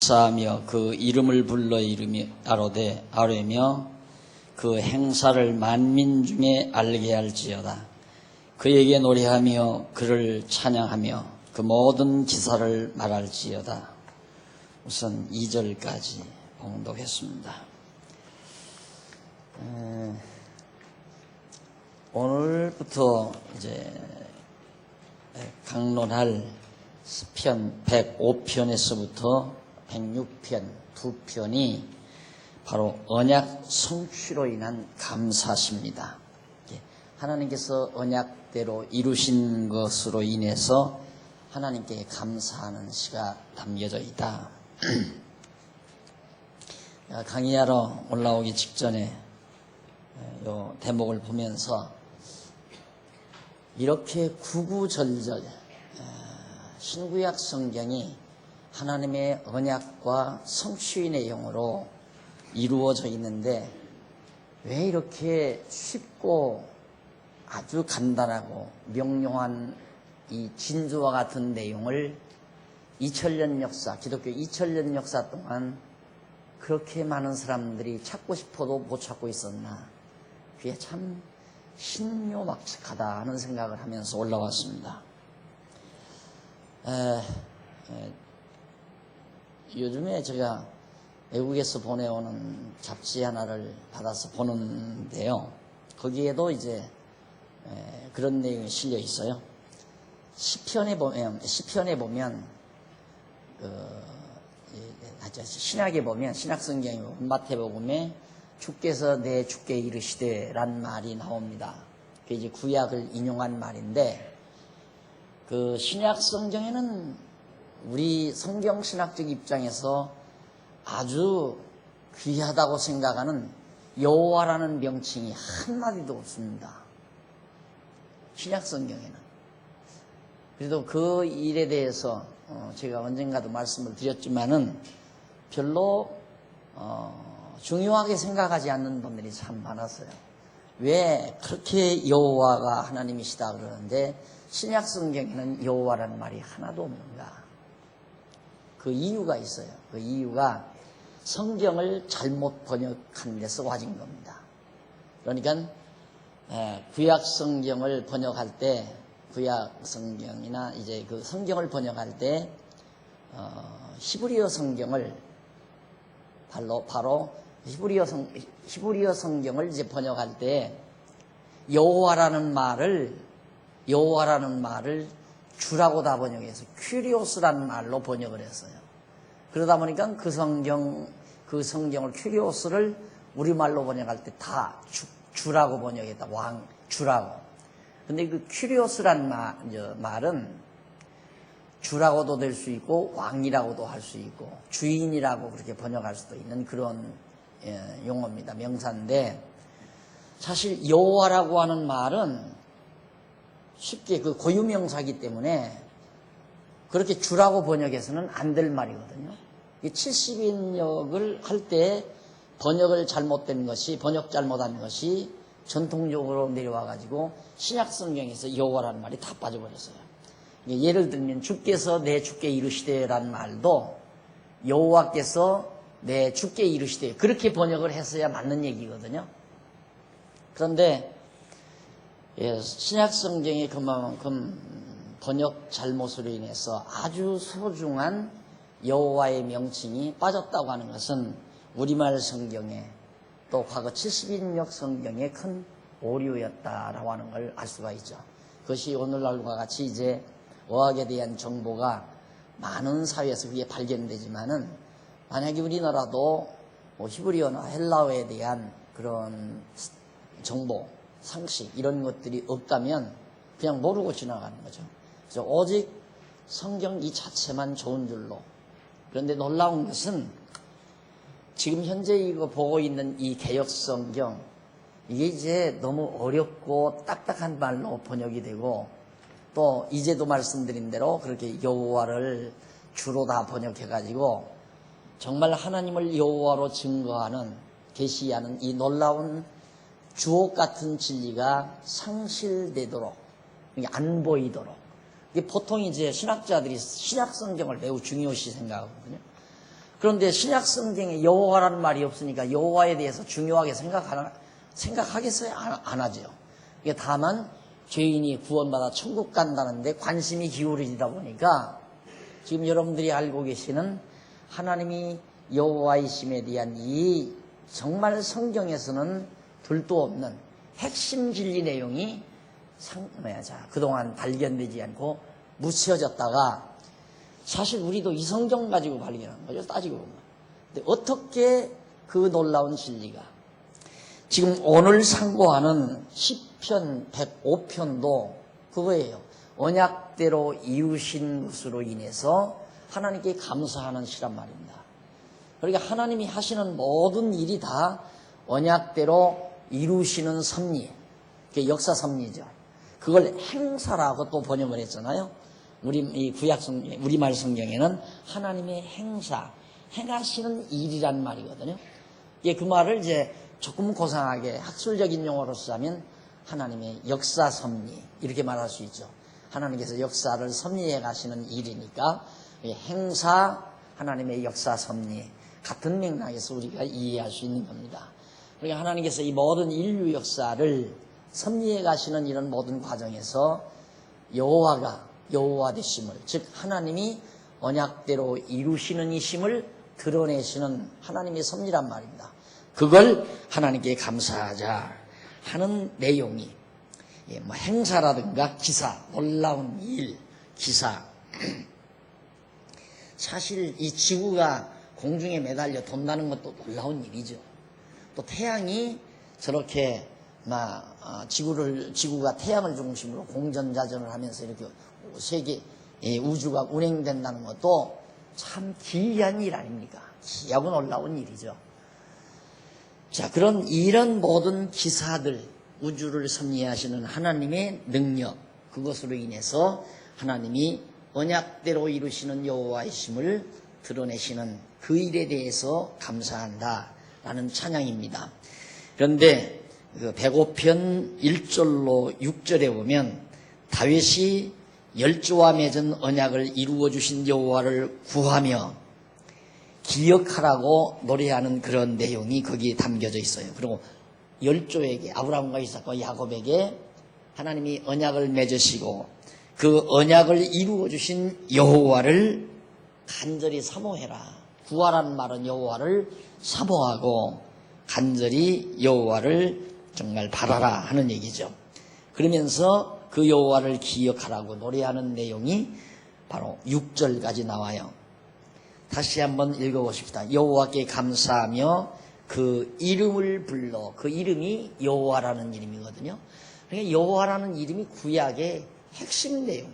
사하며 그 이름을 불러 아뢰며 그 행사를 만민 중에 알게 할지어다. 그에게 노래하며 그를 찬양하며 그 모든 기사를 말할지어다. 우선 2절까지 봉독했습니다. 오늘부터 이제 강론할 시편 105편에서부터 106편 두 편이 바로 언약 성취로 인한 감사시입니다. 하나님께서 언약대로 이루신 것으로 인해서 하나님께 감사하는 시가 담겨져 있다. 강의하러 올라오기 직전에 이 대목을 보면서 이렇게 구구절절 신구약 성경이 하나님의 언약과 성취의 내용으로 이루어져 있는데 왜 이렇게 쉽고 아주 간단하고 명료한 이 진주와 같은 내용을 2000년 역사, 기독교 2000년 역사 동안 그렇게 많은 사람들이 찾고 싶어도 못 찾고 있었나. 그게 참 신묘막측하다 하는 생각을 하면서 올라왔습니다. 요즘에 제가 외국에서 보내오는 잡지 하나를 받아서 보는데요. 거기에도 이제 그런 내용이 실려 있어요. 시편에 보면 신약에 보면 신약성경에 보면 마태복음에 주께서 내 주께 이르시되 란 말이 나옵니다. 그게 이제 구약을 인용한 말인데 그 신약성경에는 우리 성경신학적 입장에서 아주 귀하다고 생각하는 여호와라는 명칭이 한마디도 없습니다. 신약성경에는. 그래도 그 일에 대해서 제가 언젠가도 말씀을 드렸지만은 별로 중요하게 생각하지 않는 분들이 참 많았어요. 왜 그렇게 여호와가 하나님이시다 그러는데 신약성경에는 여호와라는 말이 하나도 없는가? 그 이유가 있어요. 그 이유가 성경을 잘못 번역한 데서 와진 겁니다. 그러니까 구약 성경을 번역할 때 구약 성경이나 이제 그 성경을 번역할 때 히브리어 성경을 바로 히브리어 성경을 이제 번역할 때 여호와라는 말을 주라고 다 번역해서 큐리오스라는 말로 번역을 했어요. 그러다 보니까 그 성경을 큐리오스를 우리말로 번역할 때 다 주라고 번역했다. 왕, 주라고. 근데 그 큐리오스라는 말은 주라고도 될 수 있고 왕이라고도 할 수 있고 주인이라고 그렇게 번역할 수도 있는 그런 용어입니다. 명사인데 사실 여호와라고 하는 말은 쉽게 그 고유명사이기 때문에 그렇게 주라고 번역해서는 안 될 말이거든요. 70인역을 할 때 번역 잘못한 것이 전통적으로 내려와가지고 신약성경에서 여호와라는 말이 다 빠져버렸어요. 예를 들면 주께서 내 주께 이르시되라는 말도 여호와께서 내 주께 이르시되 그렇게 번역을 했어야 맞는 얘기거든요. 그런데 신약성경이 그만큼 번역 잘못으로 인해서 아주 소중한 여호와의 명칭이 빠졌다고 하는 것은 우리말 성경에 또 과거 70인역 성경에 큰 오류였다라고 하는 걸 알 수가 있죠. 그것이 오늘날과 같이 이제 어학에 대한 정보가 많은 사회에서 그게 발견되지만은 만약에 우리나라도 히브리어나 헬라어에 대한 그런 정보, 상식 이런 것들이 없다면 그냥 모르고 지나가는 거죠. 그래서 오직 성경 이 자체만 좋은 줄로. 그런데 놀라운 것은 지금 현재 이거 보고 있는 이 개역성경 이게 이제 너무 어렵고 딱딱한 말로 번역이 되고 또 이제도 말씀드린 대로 그렇게 여호와를 주로 다 번역해가지고 정말 하나님을 여호와로 증거하는 계시하는 이 놀라운 주옥 같은 진리가 상실되도록 안 보이도록 이게 보통 이제 신학자들이 신약 성경을 매우 중요시 생각하거든요. 그런데 신약 성경에 여호와라는 말이 없으니까 여호와에 대해서 중요하게 생각하겠어요? 안 하죠. 이게 다만 죄인이 구원받아 천국 간다는데 관심이 기울어지다 보니까 지금 여러분들이 알고 계시는 하나님이 여호와이심에 대한 이 정말 성경에서는 둘도 없는 핵심 진리 내용이 그동안 발견되지 않고 묻혀졌다가 사실 우리도 이 성경 가지고 발견한 거죠. 따지고 보면. 근데 어떻게 그 놀라운 진리가 지금 오늘 상고하는 시편 105편도 그거예요. 언약대로 이루신 것으로 인해서 하나님께 감사하는 시란 말입니다. 그러니까 하나님이 하시는 모든 일이 다 언약대로 이루시는 섭리, 그게 역사 섭리죠. 그걸 행사라고 또 번역을 했잖아요. 이 우리말 성경에는 하나님의 행사, 행하시는 일이란 말이거든요. 예, 그 말을 이제 조금 고상하게 학술적인 용어로 쓰자면 하나님의 역사 섭리 이렇게 말할 수 있죠. 하나님께서 역사를 섭리해 가시는 일이니까 행사, 하나님의 역사 섭리 같은 맥락에서 우리가 이해할 수 있는 겁니다. 그러니까 하나님께서 이 모든 인류 역사를 섭리해 가시는 이런 모든 과정에서 여호와 되심을, 즉 하나님이 언약대로 이루시는 이심을 드러내시는 하나님의 섭리란 말입니다. 그걸 하나님께 감사하자 하는 내용이 뭐 행사라든가 기사, 놀라운 일, 기사. 사실 이 지구가 공중에 매달려 돈다는 것도 놀라운 일이죠. 또 태양이 저렇게 지구가 태양을 중심으로 공전자전을 하면서 이렇게 세계 우주가 운행된다는 것도 참 기이한 일 아닙니까? 기하고 놀라운 일이죠. 자, 이런 모든 기사들, 우주를 섭리하시는 하나님의 능력, 그것으로 인해서 하나님이 언약대로 이루시는 여호와이심을 드러내시는 그 일에 대해서 감사한다라는 찬양입니다. 그런데 105편 1절로 6절에 보면 다윗이 열조와 맺은 언약을 이루어 주신 여호와를 구하며 기억하라고 노래하는 그런 내용이 거기에 담겨져 있어요. 그리고 열조에게, 아브라함과 이삭과 야곱에게 하나님이 언약을 맺으시고 그 언약을 이루어 주신 여호와를 간절히 사모해라. 구하라는 말은 여호와를 사모하고 간절히 여호와를 정말 바라라 하는 얘기죠. 그러면서 그 여호와를 기억하라고 노래하는 내용이 바로 6절까지 나와요. 다시 한번 읽어보십시다. 여호와께 감사하며 그 이름을 불러, 그 이름이 여호와라는 이름이거든요. 그러니까 여호와라는 이름이 구약의 핵심 내용이에요.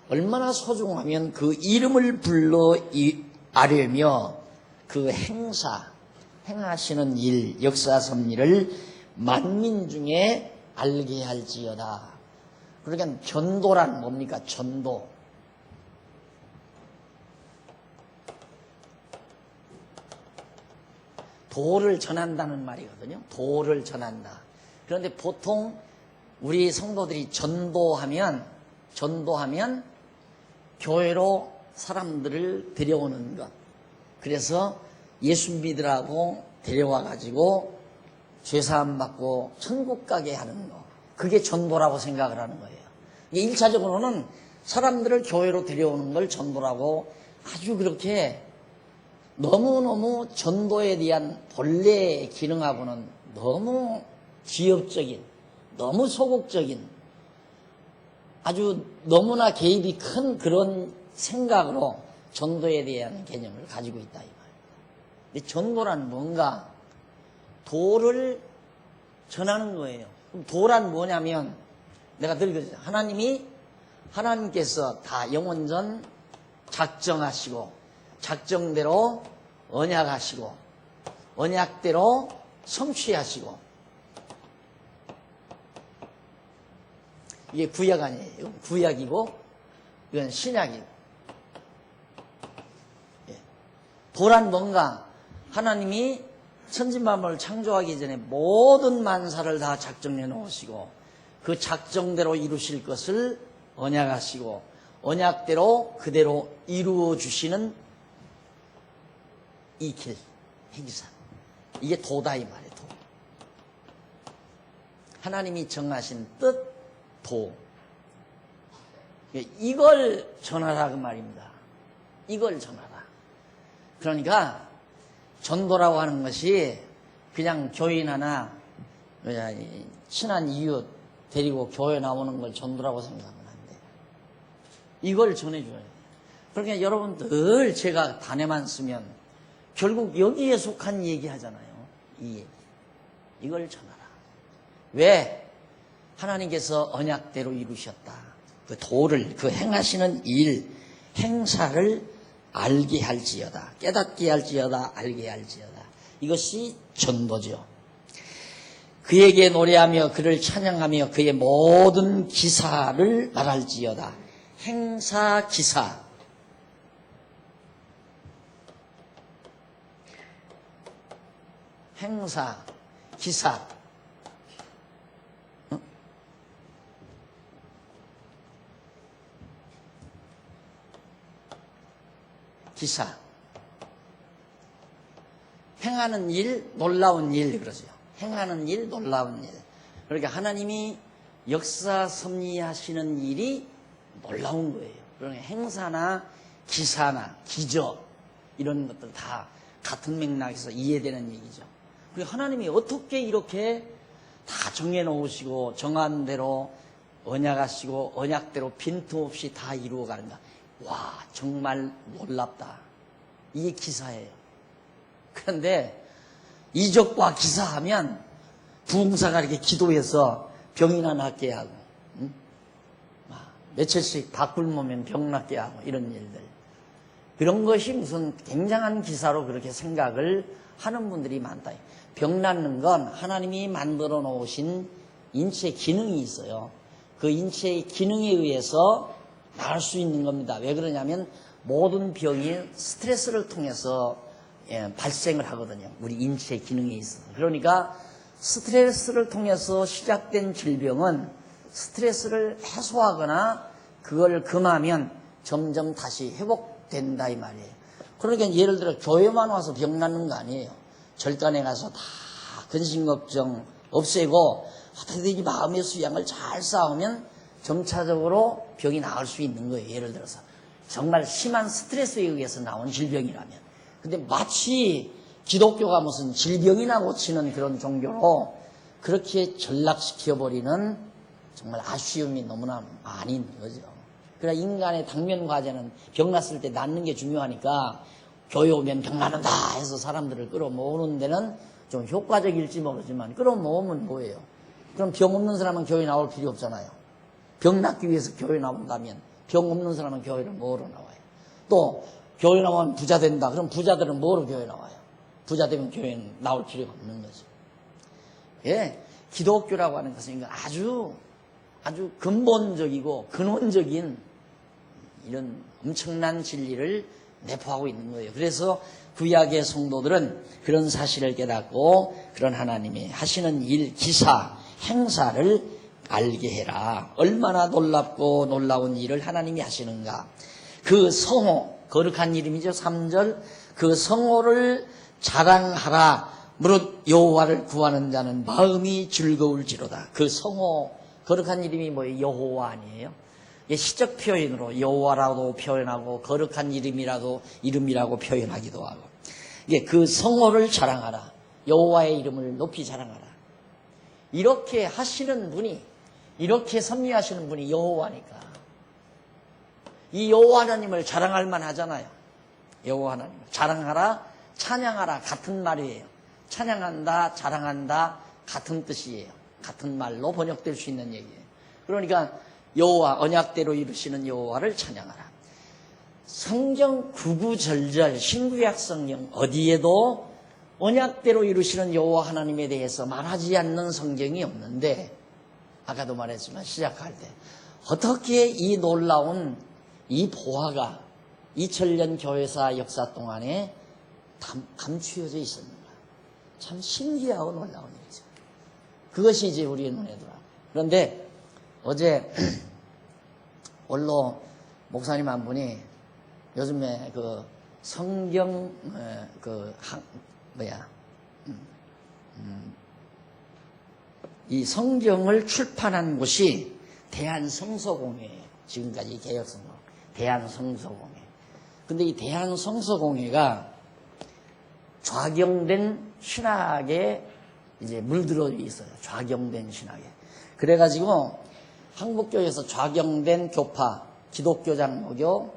얼마나 소중하면 그 이름을 불러 아뢰며 그 행하시는 일, 역사 섭리를 만민 중에 알게 할지어다. 그러니까 전도란 뭡니까? 전도. 도를 전한다는 말이거든요. 도를 전한다. 그런데 보통 우리 성도들이 전도하면 교회로 사람들을 데려오는 것. 그래서 예수 믿으라고 데려와 가지고 죄사함 받고 천국 가게 하는 거. 그게 전도라고 생각을 하는 거예요. 1차적으로는 사람들을 교회로 데려오는 걸 전도라고 아주 그렇게 너무너무 전도에 대한 본래의 기능하고는 너무 기업적인, 너무 소극적인, 아주 너무나 개입이 큰 그런 생각으로 전도에 대한 개념을 가지고 있다 이 말입니다. 근데 전도란 뭔가? 도를 전하는 거예요. 그럼 도란 뭐냐면 내가 늘 그러죠. 하나님께서 다 영원전 작정하시고 작정대로 언약하시고 언약대로 성취하시고 이게 구약 아니에요. 이건 구약이고 이건 신약이고. 도란 뭔가? 하나님이 천지만물을 창조하기 전에 모든 만사를 다 작정해 놓으시고 그 작정대로 이루실 것을 언약하시고 언약대로 그대로 이루어 주시는 이 길, 행사. 이게 도다 이 말이에요. 도. 하나님이 정하신 뜻, 도. 이걸 전하라 그 말입니다. 이걸 전하라. 그러니까 전도라고 하는 것이 그냥 교인 하나 친한 이웃 데리고 교회 나오는 걸 전도라고 생각하면 안 돼요. 이걸 전해줘야 돼요. 그러니까 여러분 늘 제가 단에만 쓰면 결국 여기에 속한 얘기 하잖아요. 이 얘기. 이걸 전하라. 왜? 하나님께서 언약대로 이루셨다. 그 도를, 그 행하시는 일, 행사를 알게 할지어다. 깨닫게 할지어다. 알게 할지어다. 이것이 전도죠. 그에게 노래하며 그를 찬양하며 그의 모든 기사를 말할지어다. 행사, 기사. 행사, 기사. 기사. 행하는 일, 놀라운 일, 그러죠. 행하는 일, 놀라운 일. 그러니까 하나님이 역사 섭리하시는 일이 놀라운 거예요. 그러니까 행사나 기사나 기적, 이런 것들 다 같은 맥락에서 이해되는 얘기죠. 그리고 하나님이 어떻게 이렇게 다 정해놓으시고, 정한 대로 언약하시고, 언약대로 빈틈없이 다 이루어가는가. 와, 정말 놀랍다. 이게 기사예요. 그런데 이적과 기사하면 부흥사가 이렇게 기도해서 병이나 낫게 하고, 며칠씩 밥 굶으면 병 낫게 하고, 이런 일들. 그런 것이 무슨 굉장한 기사로 그렇게 생각을 하는 분들이 많다. 병 낫는 건 하나님이 만들어 놓으신 인체 기능이 있어요. 그 인체의 기능에 의해서 나을 수 있는 겁니다. 왜 그러냐면 모든 병이 스트레스를 통해서 발생을 하거든요. 우리 인체 기능에 있어서. 그러니까 스트레스를 통해서 시작된 질병은 스트레스를 해소하거나 그걸 금하면 점점 다시 회복된다 이 말이에요. 그러니까 예를 들어 교회만 와서 병 낫는 거 아니에요. 절간에 가서 다 근심 걱정 없애고 어떻게든지 마음의 수양을 잘 쌓으면 점차적으로 병이 나을 수 있는 거예요. 예를 들어서 정말 심한 스트레스에 의해서 나온 질병이라면. 근데 마치 기독교가 무슨 질병이나 고치는 그런 종교로 그렇게 전락시켜버리는 정말 아쉬움이 너무나 많이 있는 거죠. 그러나 인간의 당면 과제는 병 났을 때 낫는 게 중요하니까 교회 오면 병 나는다 해서 사람들을 끌어모으는 데는 좀 효과적일지 모르지만 끌어모으면 뭐예요? 그럼 병 없는 사람은 교회 나올 필요 없잖아요. 병 낫기 위해서 교회 나온다면 병 없는 사람은 교회를 뭐로 나와요? 또 교회 나오면 부자 된다. 그럼 부자들은 뭐로 교회 나와요? 부자 되면 교회는 나올 필요가 없는 거죠. 예, 기독교라고 하는 것은 아주 근본적이고 근원적인 이런 엄청난 진리를 내포하고 있는 거예요. 그래서 구약의 성도들은 그런 사실을 깨닫고 그런 하나님이 하시는 일, 기사, 행사를 알게 해라. 얼마나 놀랍고 놀라운 일을 하나님이 하시는가. 그 성호, 거룩한 이름이죠. 3절. 그 성호를 자랑하라. 무릇 여호와를 구하는 자는 마음이 즐거울지로다. 그 성호, 거룩한 이름이 뭐예요? 여호와 아니에요? 시적 표현으로 여호와라고 표현하고 거룩한 이름이라고 표현하기도 하고. 그 성호를 자랑하라. 여호와의 이름을 높이 자랑하라. 이렇게 하시는 분이, 이렇게 섭리하시는 분이 여호와니까 이 여호와 하나님을 자랑할 만하잖아요. 여호와 하나님을 자랑하라, 찬양하라 같은 말이에요. 찬양한다, 자랑한다 같은 뜻이에요. 같은 말로 번역될 수 있는 얘기예요. 그러니까 여호와, 언약대로 이루시는 여호와를 찬양하라. 성경 구구절절 신구약 성경 어디에도 언약대로 이루시는 여호와 하나님에 대해서 말하지 않는 성경이 없는데, 아까도 말했지만 시작할 때 어떻게 이 놀라운 이 보화가 2000년 교회사 역사 동안에 감추어져 있었는가. 참 신기하고 놀라운 일이죠. 그것이 이제 우리의 눈에 들어와. 그런데 어제 원로 목사님 한 분이 요즘에 그 성경 이 성경을 출판한 곳이 대한성서공회예요. 지금까지 개혁성서 대한성서공회. 근데 이 대한성서공회가 좌경된 신학에 이제 물들어 있어요. 좌경된 신학에. 그래가지고 한국교회에서 좌경된 교파, 기독교 장로교,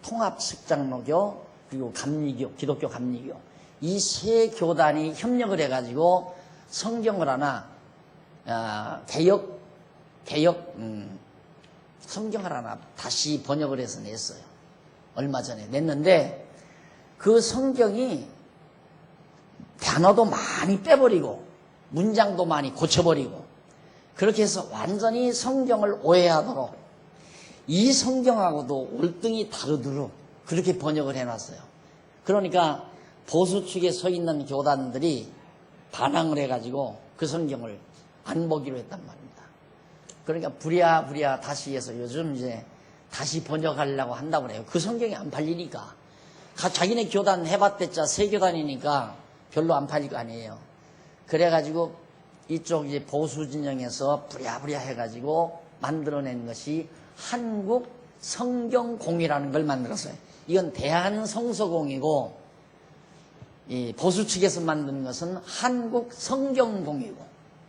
통합식장로교, 그리고 감리교, 기독교 감리교, 이 세 교단이 협력을 해가지고 성경을 하나 성경을 하나 다시 번역을 해서 냈어요. 얼마 전에 냈는데 그 성경이 단어도 많이 빼버리고 문장도 많이 고쳐버리고 그렇게 해서 완전히 성경을 오해하도록 이 성경하고도 월등히 다르도록 그렇게 번역을 해놨어요. 그러니까 보수 측에 서 있는 교단들이 반항을 해가지고 그 성경을 안 보기로 했단 말입니다. 그러니까 부랴부랴 다시 해서 요즘 이제 다시 번역하려고 한다고 그래요. 그 성경이 안 팔리니까. 자기네 교단 해봤댔자 새 교단이니까 별로 안 팔릴 거 아니에요. 그래가지고 이쪽 이제 보수 진영에서 부랴부랴 해가지고 만들어낸 것이 한국 성경공이라는 걸 만들었어요. 이건 대한성서공이고 이 보수 측에서 만든 것은 한국 성경공이고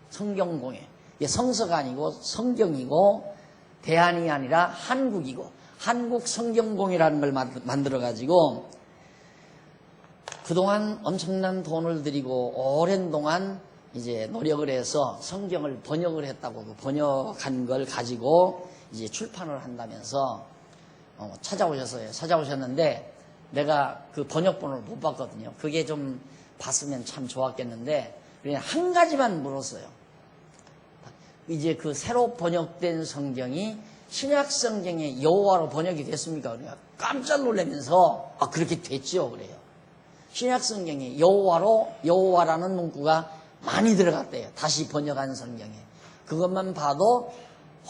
성경공회. 이게 성서가 아니고 성경이고 대한이 아니라 한국이고 한국 성경공이라는 걸 만들어가지고 그동안 엄청난 돈을 들이고 오랜 동안 이제 노력을 해서 성경을 번역을 했다고 번역한 걸 가지고 이제 출판을 한다면서 찾아오셨는데 내가 그 번역본을 못 봤거든요. 그게 좀 봤으면 참 좋았겠는데 그냥 한 가지만 물었어요. 이제 그 새로 번역된 성경이 신약 성경의 여호와로 번역이 됐습니까? 그러니까 깜짝 놀라면서 그렇게 됐죠. 그래요. 신약 성경에 여호와라는 문구가 많이 들어갔대요. 다시 번역한 성경에. 그것만 봐도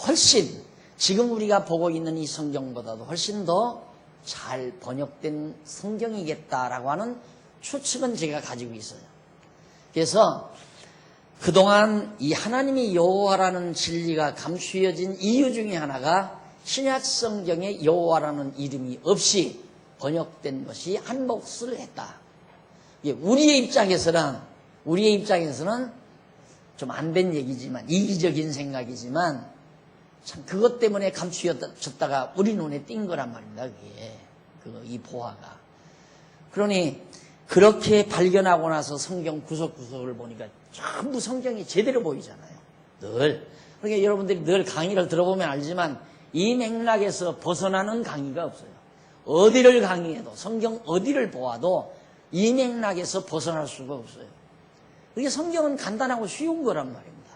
훨씬 지금 우리가 보고 있는 이 성경보다도 훨씬 더 잘 번역된 성경이겠다라고 하는 추측은 제가 가지고 있어요. 그래서 그동안 이 하나님이 여호와라는 진리가 감추어진 이유 중에 하나가 신약 성경에 여호와라는 이름이 없이 번역된 것이 한 몫을 했다. 우리의 입장에서는 좀 안 된 얘기지만 이기적인 생각이지만 참 그것 때문에 감추어졌다가 우리 눈에 띈 거란 말입니다. 그게 이 보화가. 그러니 그렇게 발견하고 나서 성경 구석구석을 보니까 전부 성경이 제대로 보이잖아요. 늘. 그러니까 여러분들이 늘 강의를 들어보면 알지만 이 맥락에서 벗어나는 강의가 없어요. 어디를 강의해도 성경 어디를 보아도 이 맥락에서 벗어날 수가 없어요. 이게 성경은 간단하고 쉬운 거란 말입니다.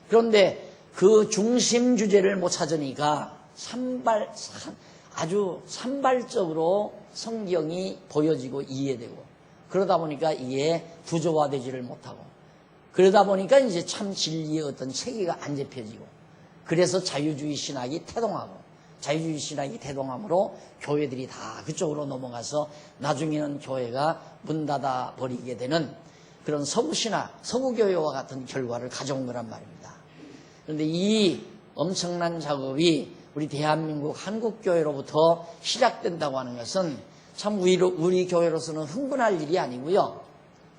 그런데 그 중심 주제를 못 찾으니까 아주 산발적으로 성경이 보여지고 이해되고 그러다 보니까 이게 구조화되지를 못하고 그러다 보니까 이제 참 진리의 어떤 체계가 안 잡혀지고 그래서 자유주의 신학이 태동하고 자유주의 신학이 태동함으로 교회들이 다 그쪽으로 넘어가서 나중에는 교회가 문 닫아 버리게 되는 그런 서구신학, 서구교회와 같은 결과를 가져온 거란 말입니다. 그런데 이 엄청난 작업이 우리 대한민국 한국교회로부터 시작된다고 하는 것은 참 우리 교회로서는 흥분할 일이 아니고요.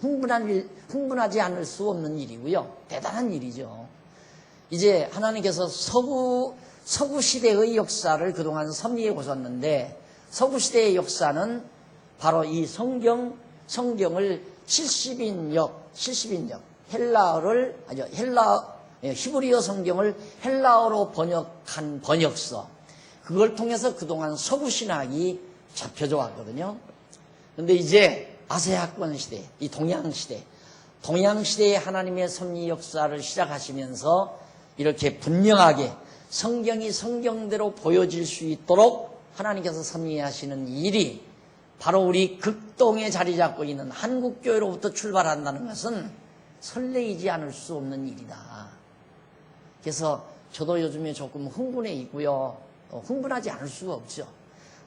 흥분하지 않을 수 없는 일이고요. 대단한 일이죠. 이제 하나님께서 서구 시대의 역사를 그동안 섭리해 오셨는데 서구 시대의 역사는 바로 이 성경을 70인역 히브리어 성경을 헬라어로 번역한 번역서 그걸 통해서 그동안 서구 신학이 잡혀져 왔거든요. 그런데 이제 아세아권 시대, 이 동양 시대의 하나님의 섭리 역사를 시작하시면서 이렇게 분명하게 성경이 성경대로 보여질 수 있도록 하나님께서 섭리하시는 일이 바로 우리 극동에 자리 잡고 있는 한국교회로부터 출발한다는 것은 설레이지 않을 수 없는 일이다. 그래서 저도 요즘에 조금 흥분해 있고요. 흥분하지 않을 수가 없죠.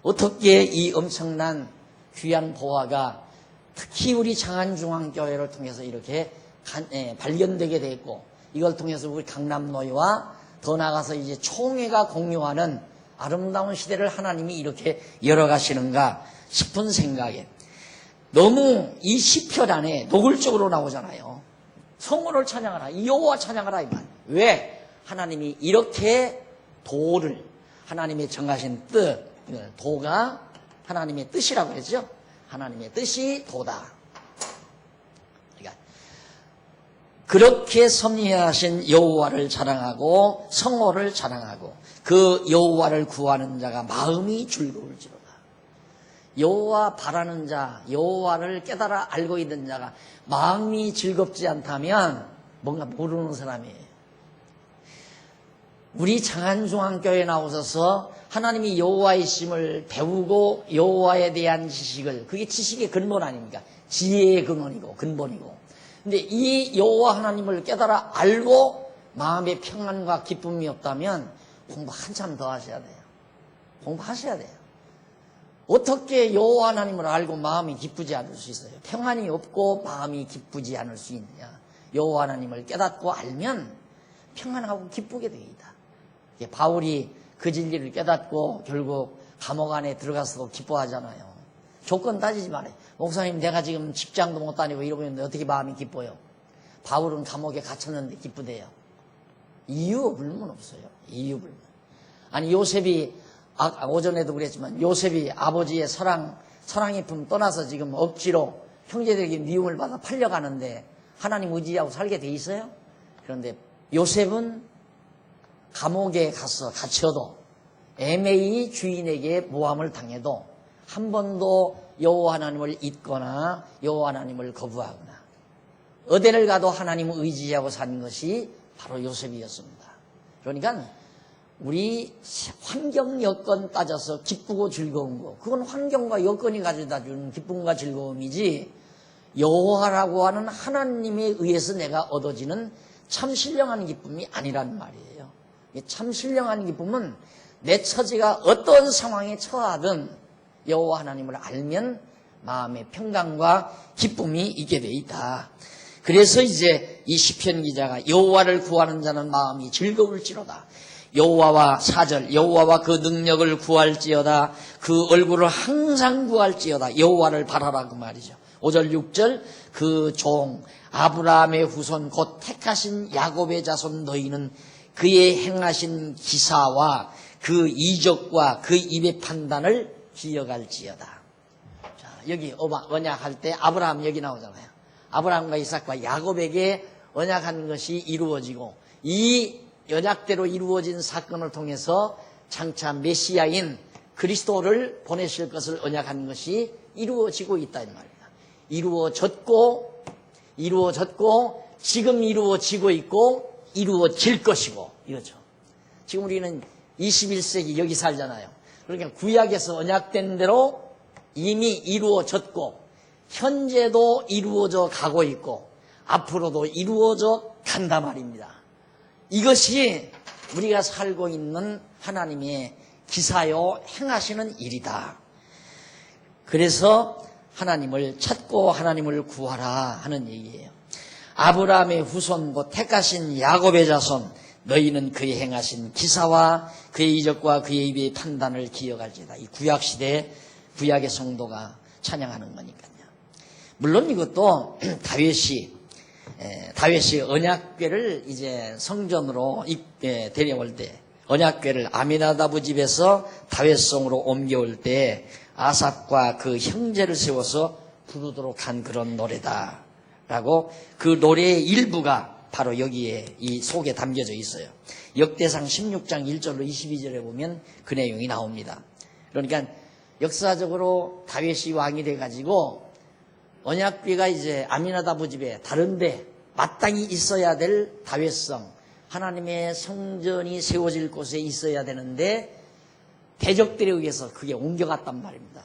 어떻게 이 엄청난 귀한 보화가 특히 우리 장안중앙교회를 통해서 이렇게 발견되게 됐고, 이걸 통해서 우리 강남노예와 더 나아가서 이제 총회가 공유하는 아름다운 시대를 하나님이 이렇게 열어가시는가 싶은 생각에, 너무 이 시편 안에 노골적으로 나오잖아요. 성호를 찬양하라, 여호와 찬양하라 이 말. 왜? 하나님이 이렇게 도를, 하나님의 정하신 뜻, 도가 하나님의 뜻이라고 했죠. 하나님의 뜻이 도다. 그러니까 그렇게 섭리하신 여호와를 자랑하고 성호를 자랑하고 그 여호와를 구하는 자가 마음이 즐거울지로다. 여호와 바라는 자, 여호와를 깨달아 알고 있는 자가 마음이 즐겁지 않다면 뭔가 모르는 사람이에요. 우리 장안중앙교회에 나오셔서 하나님이 여호와이심을 배우고 여호와에 대한 지식을, 그게 지식의 근본 아닙니까? 지혜의 근원이고 근본이고. 근데 이 여호와 하나님을 깨달아 알고 마음의 평안과 기쁨이 없다면 공부 한참 더 하셔야 돼요. 공부하셔야 돼요. 어떻게 여호와 하나님을 알고 마음이 기쁘지 않을 수 있어요? 평안이 없고 마음이 기쁘지 않을 수 있느냐? 여호와 하나님을 깨닫고 알면 평안하고 기쁘게 되어 있다. 바울이 그 진리를 깨닫고 결국 감옥 안에 들어가서도 기뻐하잖아요. 조건 따지지 말아요. 목사님, 내가 지금 직장도 못 다니고 이러고 있는데 어떻게 마음이 기뻐요? 바울은 감옥에 갇혔는데 기쁘대요. 이유 불문 없어요. 이유 불문. 아니, 요셉이 오전에도 그랬지만 요셉이 아버지의 사랑의 품 떠나서 지금 억지로 형제들에게 미움을 받아 팔려가는데 하나님 의지하고 살게 돼 있어요. 그런데 요셉은 감옥에 가서 갇혀도 애매히 주인에게 모함을 당해도 한 번도 여호와 하나님을 잊거나 여호와 하나님을 거부하거나 어디를 가도 하나님을 의지하고 산 것이 바로 요셉이었습니다. 그러니까 우리 환경 여건 따져서 기쁘고 즐거운 거, 그건 환경과 여건이 가져다 주는 기쁨과 즐거움이지 여호와라고 하는 하나님에 의해서 내가 얻어지는 참 신령한 기쁨이 아니란 말이에요. 참 신령한 기쁨은 내 처지가 어떤 상황에 처하든 여호와 하나님을 알면 마음의 평강과 기쁨이 있게 돼 있다. 그래서 이제 이 시편 기자가 여호와를 구하는 자는 마음이 즐거울지로다. 여호와와 4절, 여호와와 그 능력을 구할지어다. 그 얼굴을 항상 구할지어다. 여호와를 바라라 그 말이죠. 5절 6절 그 종 아브라함의 후손 곧 택하신 야곱의 자손 너희는 그의 행하신 기사와 그 이적과 그 입의 판단을 기억할지어다. 자, 여기 언약할 때 아브라함 여기 나오잖아요. 아브라함과 이삭과 야곱에게 언약한 것이 이루어지고 이 언약대로 이루어진 사건을 통해서 장차 메시아인 그리스도를 보내실 것을 언약한 것이 이루어지고 있다 이 말입니다. 이루어졌고 지금 이루어지고 있고 이루어질 것이고 이거죠. 지금 우리는 21세기 여기 살잖아요. 그러니까 구약에서 언약된 대로 이미 이루어졌고 현재도 이루어져 가고 있고 앞으로도 이루어져 간다 말입니다. 이것이 우리가 살고 있는 하나님의 기사요 행하시는 일이다. 그래서 하나님을 찾고 하나님을 구하라 하는 얘기예요. 아브라함의 후손 곧 택하신 야곱의 자손 너희는 그의 행하신 기사와 그의 이적과 그의 입의 판단을 기억할지다. 이 구약시대 구약의 성도가 찬양하는 거니까요. 물론 이것도 다윗이 언약궤를 이제 성전으로 데려올 때 언약궤를 아미나다부 집에서 다윗성으로 옮겨올 때 아삽과 그 형제를 세워서 부르도록 한 그런 노래다 라고 그 노래의 일부가 바로 여기에 이 속에 담겨져 있어요. 역대상 16장 1절로 22절에 보면 그 내용이 나옵니다. 그러니까 역사적으로 다윗이 왕이 돼가지고 언약궤가 이제 아미나다부 집에 다른데 마땅히 있어야 될 다윗성 하나님의 성전이 세워질 곳에 있어야 되는데 대적들에 의해서 그게 옮겨갔단 말입니다.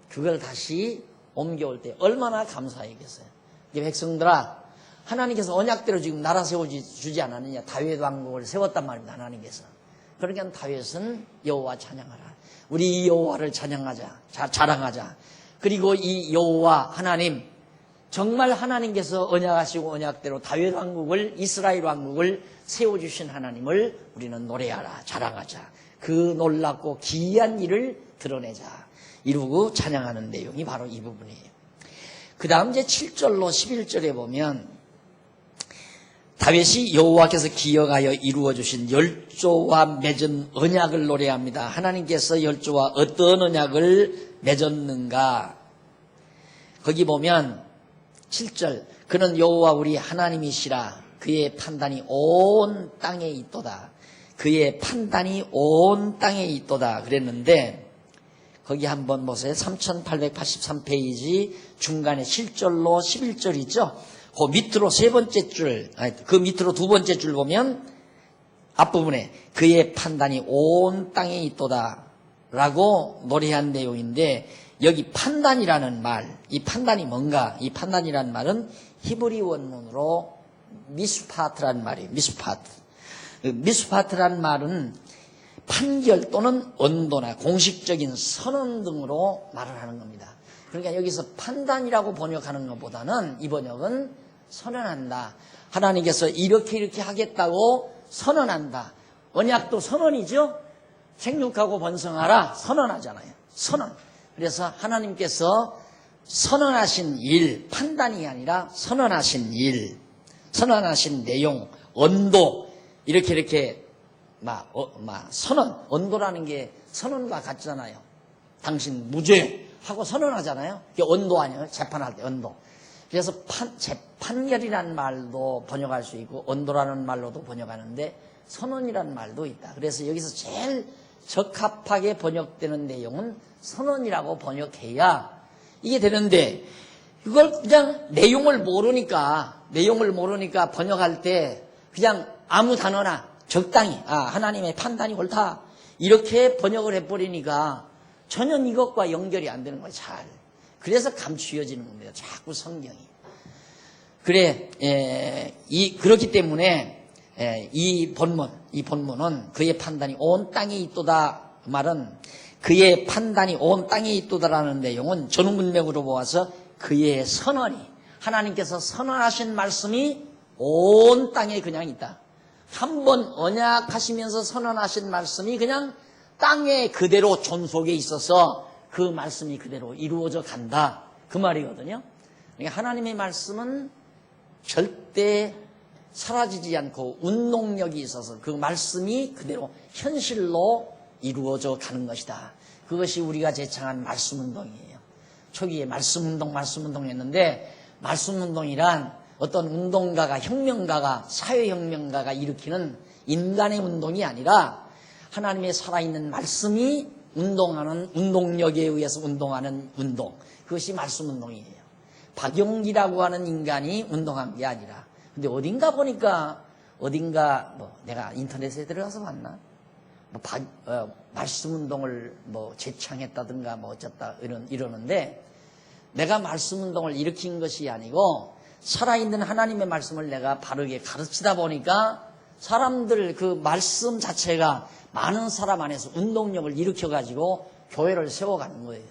그걸 다시 옮겨올 때 얼마나 감사하겠어요. 백성들아, 하나님께서 언약대로 지금 나라 세워주지 않았느냐. 다윗 왕국을 세웠단 말입니다. 하나님께서. 그러니까 다윗은 여호와 찬양하라. 우리 여호와를 찬양하자. 자랑하자. 그리고 이 여호와 하나님, 정말 하나님께서 언약하시고 언약대로 다윗 왕국을, 이스라엘 왕국을 세워주신 하나님을 우리는 노래하라, 자랑하자. 그 놀랍고 기이한 일을 드러내자, 이루고 찬양하는 내용이 바로 이 부분이에요. 그 다음 이제 7절로 11절에 보면 다윗이 여호와께서 기억하여 이루어주신 열조와 맺은 언약을 노래합니다. 하나님께서 열조와 어떤 언약을 맺었는가. 거기 보면 7절, 그는 여호와 우리 하나님이시라. 그의 판단이 온 땅에 있도다. 그의 판단이 온 땅에 있도다 그랬는데, 거기 한번 보세요. 3883페이지 중간에 7절로 11절 있죠. 그 밑으로 세 번째 줄, 그 밑으로 두 번째 줄 보면 앞부분에 그의 판단이 온 땅에 있도다 라고 노래한 내용인데, 여기 판단이라는 말, 이 판단이 뭔가? 이 판단이라는 말은 히브리 원문으로 미스파트라는 말이에요. 미스파트라는 말은 판결 또는 언도나 공식적인 선언 등으로 말을 하는 겁니다. 그러니까 여기서 판단이라고 번역하는 것보다는 이 번역은 선언한다. 하나님께서 이렇게 하겠다고 선언한다. 언약도 선언이죠. 생육하고 번성하라 선언하잖아요. 선언. 그래서 하나님께서 선언하신 일, 판단이 아니라 선언하신 일, 선언하신 내용, 언도, 이렇게 선언, 언도라는 게 선언과 같잖아요. 당신 무죄 하고 선언하잖아요. 그게 언도 아니에요? 재판할 때 언도. 그래서 재판결이라는 말도 번역할 수 있고 언도라는 말로도 번역하는데 선언이라는 말도 있다. 그래서 여기서 제일 적합하게 번역되는 내용은 선언이라고 번역해야 이게 되는데, 이걸 그냥 내용을 모르니까 번역할 때 그냥 아무 단어나 적당히 하나님의 판단이 옳다 이렇게 번역을 해버리니까 전혀 이것과 연결이 안 되는 거예요. 잘. 그래서 감추어지는 겁니다. 자꾸 성경이. 그렇기 때문에 이 본문은 그의 판단이 온 땅에 있도다 말은, 그의 판단이 온 땅에 있도다라는 내용은 전문문맥으로 보아서 그의 선언이, 하나님께서 선언하신 말씀이 온 땅에 그냥 있다. 한번 언약하시면서 선언하신 말씀이 그냥 땅에 그대로 존속해 있어서 그 말씀이 그대로 이루어져 간다, 그 말이거든요. 그러니까 하나님의 말씀은 절대 사라지지 않고 운동력이 있어서 그 말씀이 그대로 현실로 이루어져 가는 것이다. 그것이 우리가 제창한 말씀운동이에요. 초기에 말씀운동 했는데, 말씀운동이란 어떤 운동가가, 혁명가가, 사회혁명가가 일으키는 인간의 운동이 아니라 하나님의 살아있는 말씀이 운동하는, 운동력에 의해서 운동하는 운동, 그것이 말씀운동이에요. 박용기라고 하는 인간이 운동한 게 아니라. 근데 어딘가 보니까, 내가 인터넷에 들어가서 봤나? 말씀운동을 제창했다든가 어쩌다 이러는데, 내가 말씀운동을 일으킨 것이 아니고 살아있는 하나님의 말씀을 내가 바르게 가르치다 보니까 사람들 그 말씀 자체가 많은 사람 안에서 운동력을 일으켜가지고 교회를 세워가는 거예요.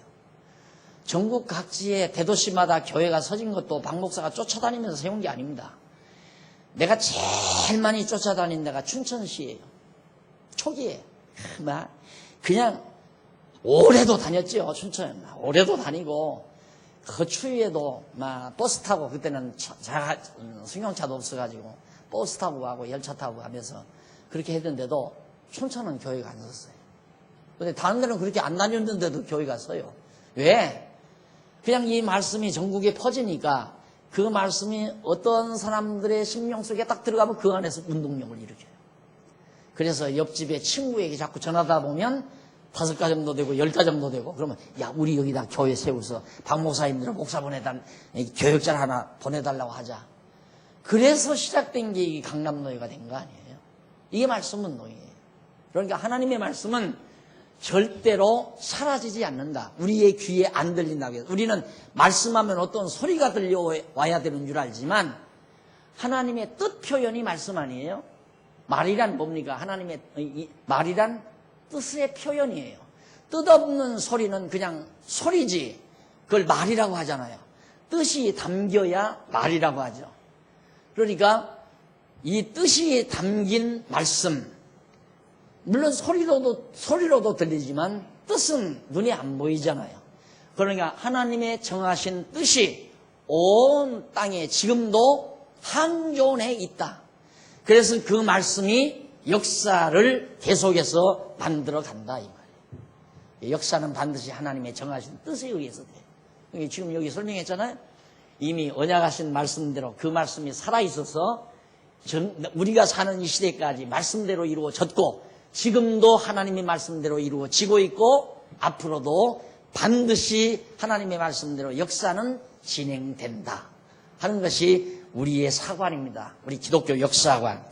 전국 각지의 대도시마다 교회가 서진 것도 박 목사가 쫓아다니면서 세운 게 아닙니다. 내가 제일 많이 쫓아다닌 데가 춘천시예요. 초기에 그냥 오래도 다녔죠. 춘천 오래도 다니고, 그 추위에도 버스 타고, 그때는 승용차도 없어가지고 버스 타고 가고 열차 타고 가면서 그렇게 했는데도 춘천은 교회가 안 섰어요. 근데 다른 데는 그렇게 안 다녔는데도 교회가 서요. 왜? 그냥 이 말씀이 전국에 퍼지니까 그 말씀이 어떤 사람들의 심령 속에 딱 들어가면 그 안에서 운동력을 일으켜요. 그래서 옆집에 친구에게 자꾸 전화하다 보면 5가 정도 되고 10가 정도 되고, 그러면 야, 우리 여기다 교회 세워서 박 목사님들 목사 교역자를 하나 보내달라고 하자. 그래서 시작된 게 이 강남노예가 된 거 아니에요. 이게 말씀운동이에요. 그러니까 하나님의 말씀은 절대로 사라지지 않는다. 우리의 귀에 안 들린다고 해서 우리는 말씀하면 어떤 소리가 들려와야 되는 줄 알지만, 하나님의 뜻 표현이 말씀 아니에요? 말이란 뭡니까? 말이란 뜻의 표현이에요. 뜻없는 소리는 그냥 소리지, 그걸 말이라고 하잖아요. 뜻이 담겨야 말이라고 하죠. 그러니까 이 뜻이 담긴 말씀, 물론 소리로도 들리지만 뜻은 눈에 안 보이잖아요. 그러니까 하나님의 정하신 뜻이 온 땅에 지금도 항존해 있다. 그래서 그 말씀이 역사를 계속해서 만들어 간다 이 말이에요. 역사는 반드시 하나님의 정하신 뜻에 의해서 돼. 지금 여기 설명했잖아요. 이미 언약하신 말씀대로 그 말씀이 살아있어서 우리가 사는 이 시대까지 말씀대로 이루어졌고 지금도 하나님의 말씀대로 이루어지고 있고 앞으로도 반드시 하나님의 말씀대로 역사는 진행된다 하는 것이 우리의 사관입니다. 우리 기독교 역사관.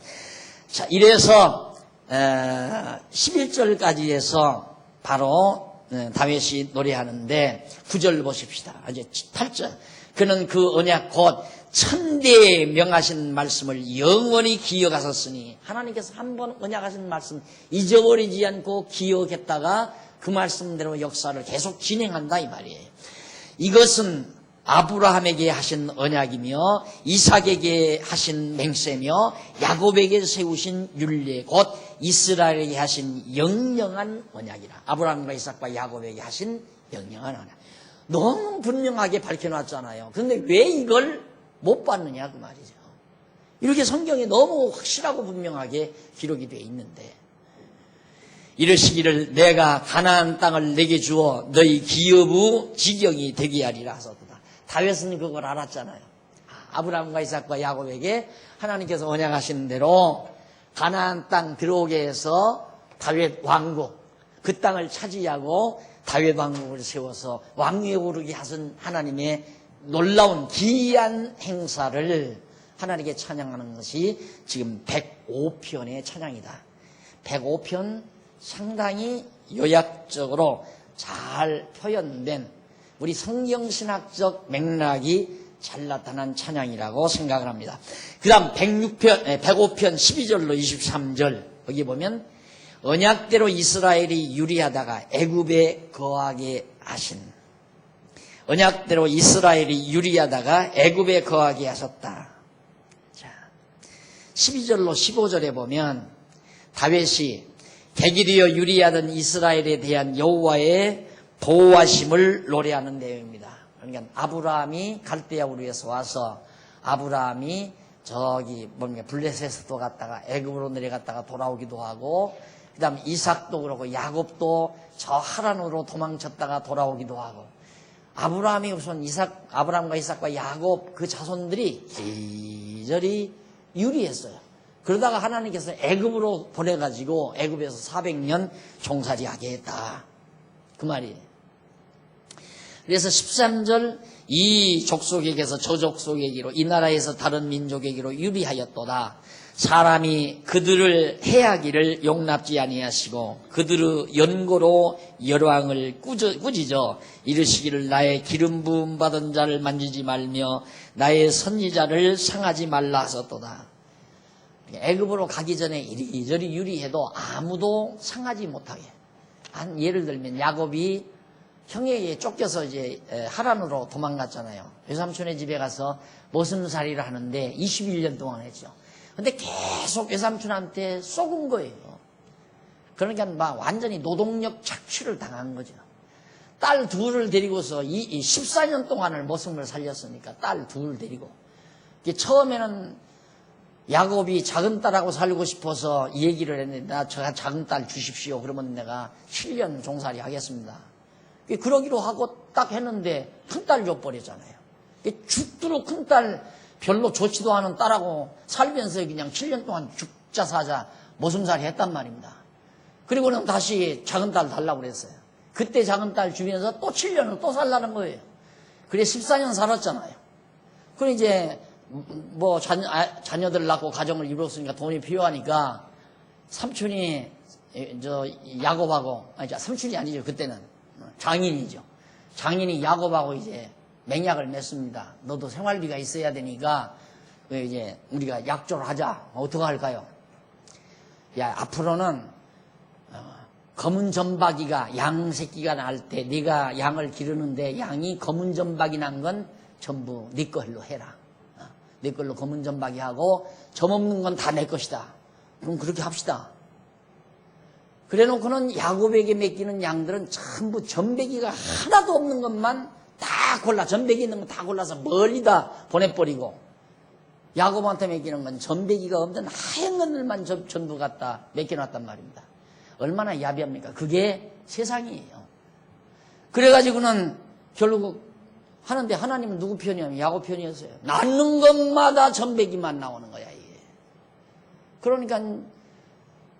자, 이래서 11절까지 해서 바로 다윗이 노래하는데 9절 보십시다. 이제 8절. 그는 그 언약 곧 천대에 명하신 말씀을 영원히 기억하셨으니 하나님께서 한번 언약하신 말씀 잊어버리지 않고 기억했다가 그 말씀대로 역사를 계속 진행한다 이 말이에요. 이것은 아브라함에게 하신 언약이며 이삭에게 하신 맹세며 야곱에게 세우신 율례 곧 이스라엘에게 하신 영영한 언약이라. 아브라함과 이삭과 야곱에게 하신 영영한 언약. 너무 분명하게 밝혀놨잖아요. 그런데 왜 이걸 못 받느냐 그 말이죠. 이렇게 성경에 너무 확실하고 분명하게 기록이 되어 있는데 이르시기를 내가 가나안 땅을 내게 주어 너희 기업의 지경이 되게 하리라 하셨다. 다윗은 그걸 알았잖아요. 아브라함과 이삭과 야곱에게 하나님께서 언약하신 대로 가나안 땅 들어오게 해서 다윗 왕국 그 땅을 차지하고 다윗 왕국을 세워서 왕위에 오르게 하신 하나님의 놀라운 기이한 행사를 하나님께 찬양하는 것이 지금 105편의 찬양이다. 105편 상당히 요약적으로 잘 표현된 우리 성경신학적 맥락이 잘 나타난 찬양이라고 생각을 합니다. 그 다음 105편 12절로 23절 여기 보면 언약대로 이스라엘이 유리하다가 애굽에 거하게 하신 언약대로 이스라엘이 유리하다가 애굽에 거하게 하셨다. 자, 12절로 15절에 보면 다윗이 객이 되어 유리하던 이스라엘에 대한 여호와의 보호하심을 노래하는 내용입니다. 그러니까 아브라함이 갈대아 우르에서 와서 아브라함이 저기 블레셋에서도 갔다가 애굽으로 내려갔다가 돌아오기도 하고 그 다음 이삭도 그렇고 야곱도 저 하란으로 도망쳤다가 돌아오기도 하고 아브라함이 우선 아브라함과 이삭과 야곱 그 자손들이 이리저리 유리했어요. 그러다가 하나님께서 애굽으로 보내가지고 애굽에서 400년 종살이하게 했다. 그 말이에요. 그래서 13절 이 족속에게서 저 족속에게로 이 나라에서 다른 민족에게로 유리하였도다. 사람이 그들을 해하기를 용납지 아니하시고 그들의 연고로 열왕을 꾸짖어 이르시기를 나의 기름 부음 받은 자를 만지지 말며 나의 선지자를 상하지 말라 하셨도다. 애굽으로 가기 전에 이리저리 유리해도 아무도 상하지 못하게. 한 예를 들면 야곱이 형에게 쫓겨서 이제 하란으로 도망갔잖아요. 외삼촌의 집에 가서 머슴살이를 하는데 21년 동안 했죠. 근데 계속 외삼촌한테 쏘은 거예요. 그러니까 막 완전히 노동력 착취를 당한 거죠. 딸 둘을 데리고서 이 14년 동안을 머슴을 살렸으니까 딸 둘 데리고. 처음에는 야곱이 작은 딸하고 살고 싶어서 이 얘기를 했는데 나 저 작은 딸 주십시오. 그러면 내가 7년 종살이 하겠습니다. 그러기로 하고 딱 했는데 큰 딸 줘버렸잖아요. 죽도록 큰 딸 별로 좋지도 않은 딸하고 살면서 그냥 7년 동안 죽자 사자 머슴살이 했단 말입니다. 그리고는 다시 작은 딸 달라고 그랬어요. 그때 작은 딸 주면서 또 7년을 또 살라는 거예요. 그래 14년 살았잖아요. 그래 이제 뭐 자녀들 낳고 가정을 이뤘으니까 돈이 필요하니까 삼촌이 저 야곱하고 아니 삼촌이 아니죠. 그때는 장인이죠. 장인이 야곱하고 이제 맹약을 맺습니다. 너도 생활비가 있어야 되니까 이제 우리가 약조를 하자. 어떻게 할까요? 야 앞으로는 검은 점박이가 양 새끼가 날 때 네가 양을 기르는데 양이 검은 점박이 난 건 전부 네 걸로 해라. 내 걸로 검은 점박이 하고 점 없는 건 다 내 것이다. 그럼 그렇게 합시다. 그래 놓고는 야곱에게 맡기는 양들은 전부 점배기가 하나도 없는 것만 다 골라, 점배기 있는 거 다 골라서 멀리 다 보내버리고, 야곱한테 맡기는 건 점배기가 없는 하얀 것들만 전부 갖다 맡겨놨단 말입니다. 얼마나 야비합니까? 그게 세상이에요. 그래가지고는 결국 하는데 하나님은 누구 편이냐면 야곱 편이었어요. 낳는 것마다 점배기만 나오는 거야, 이게. 그러니까